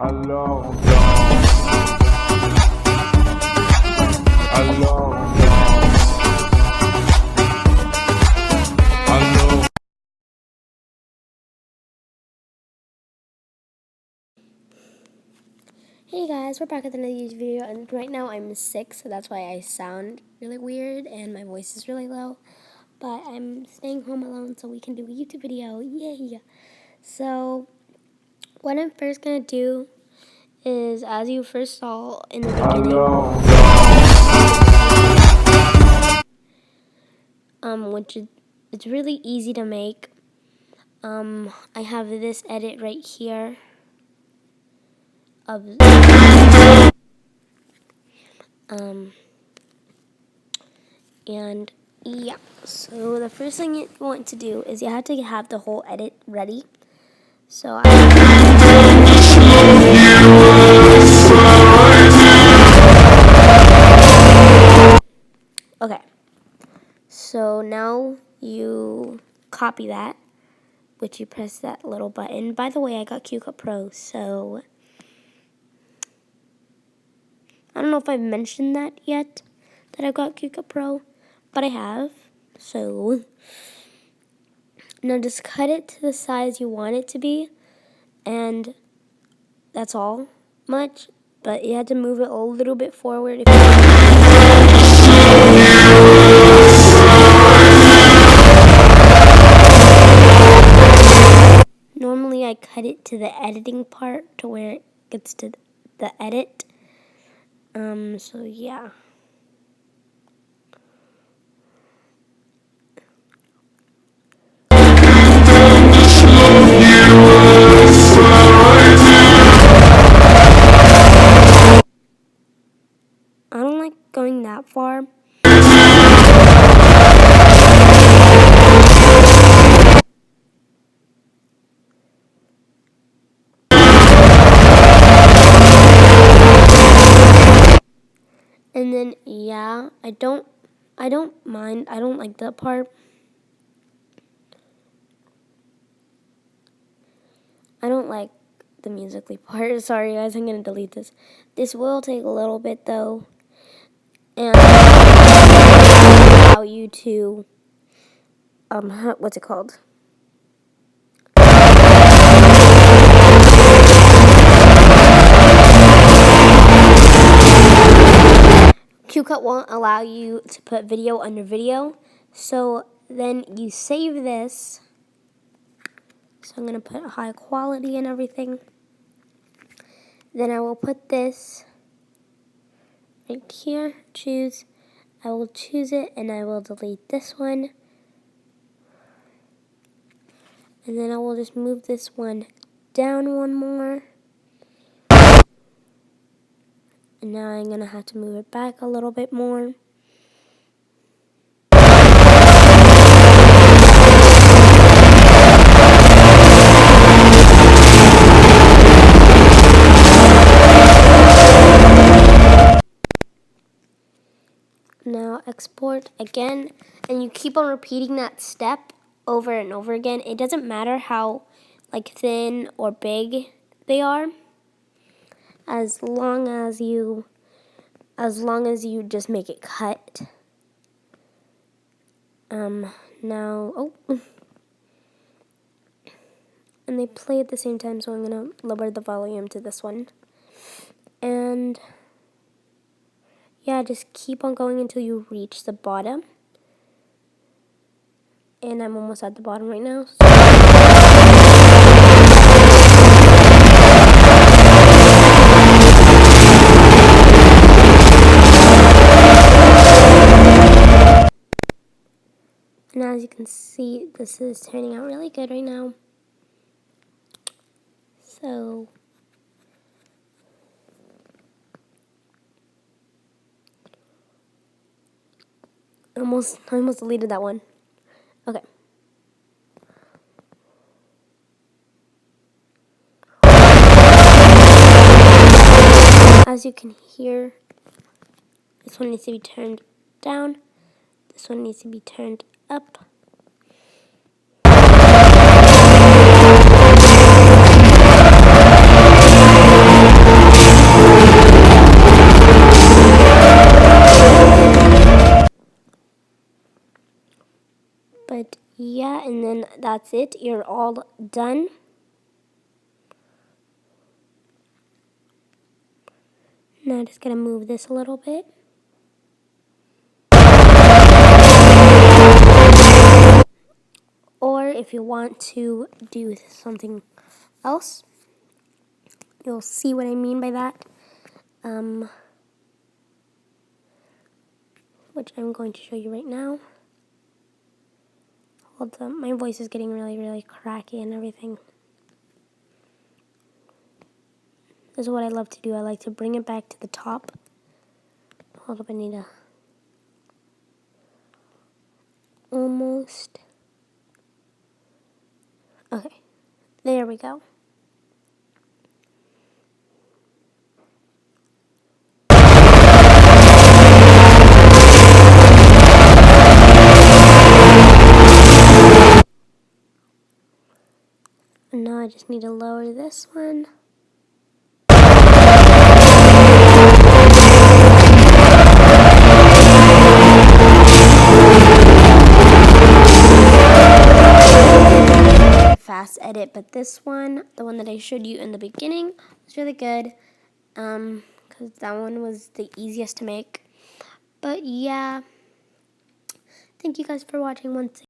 Alors on danse. Alors on danse. Alors. Hey guys, we're back with another YouTube video, and right now I'm sick, so that's why I sound really weird and my voice is really low. But I'm staying home alone so we can do a YouTube video. Yay! So, what I'm first gonna do is, as you first saw in the beginning, which is, it's really easy to make. I have this edit right here of and yeah, so the first thing you want to do is you have to have the whole edit ready. So okay, so now you copy that, which you press that little button. By the way, I got CCP Pro, so I don't know if I've mentioned that yet, that I've got CCP Pro, but I have. So now just cut it to the size you want it to be, and that's all much, but you have to move it a little bit forward. Normally I cut it to the editing part to where it gets to the edit. So yeah. I don't like going that far. And then yeah, I don't mind. I don't like that part. I don't like the musically part. Sorry guys, I'm gonna delete this. This will take a little bit though. And allow you to what's it called? CCP won't allow you to put video under video, so then you save this. So I'm going to put high quality and everything. Then I will put this right here, choose. I will choose it and I will delete this one. And then I will just move this one down one more. And now I'm going to have to move it back a little bit more. Now export again, and you keep on repeating that step over and over again. It doesn't matter how like thin or big they are, as long as you just make it cut. Now and they play at the same time, so I'm gonna lower the volume to this one. And yeah, just keep on going until you reach the bottom. And I'm almost at the bottom right now. And as you can see, this is turning out really good right now. So I almost deleted that one. Okay. As you can hear, this one needs to be turned down. This one needs to be turned up. Yeah, and then that's it. You're all done. Now just gonna move this a little bit. Or if you want to do something else, you'll see what I mean by that. Which I'm going to show you right now. Hold on, my voice is getting really, really cracky and everything. This is what I love to do. I like to bring it back to the top. Hold up, I need to almost. Okay, there we go. And now I just need to lower this one. Fast edit, but this one, the one that I showed you in the beginning, was really good. Because that one was the easiest to make. But yeah, thank you guys for watching once again.